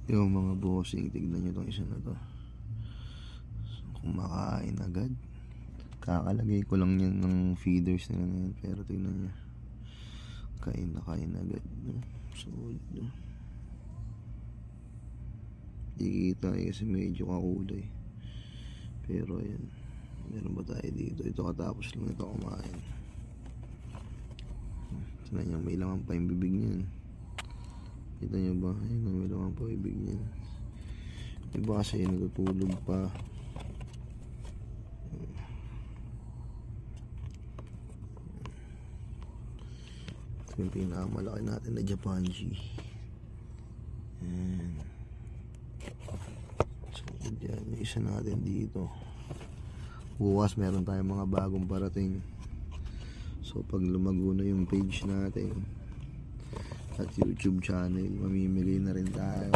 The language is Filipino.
Yung mga bossing, tignan nyo itong isa na to. Kumakain agad. Kakalagay ko lang yan ng feeders na yan, pero tignan nyo, kain na kain agad, no? Solid, no? Di kita kasi medyo kakulay, pero ayan, meron ba tayo dito? Ito katapos lang ito kumain. Tignan nyo, may laman pa yung bibig niyan. Kita nyo ba? Ayun, may laman pa yung bibig niyan. Iba kasi natutulog pa. Yung pinakamalaki natin na Japanji. Ayan. So yan, yung isa natin dito. Bukas meron tayong mga bagong parating. So pag lumago na yung page natin at YouTube channel, mamimigay na rin tayo.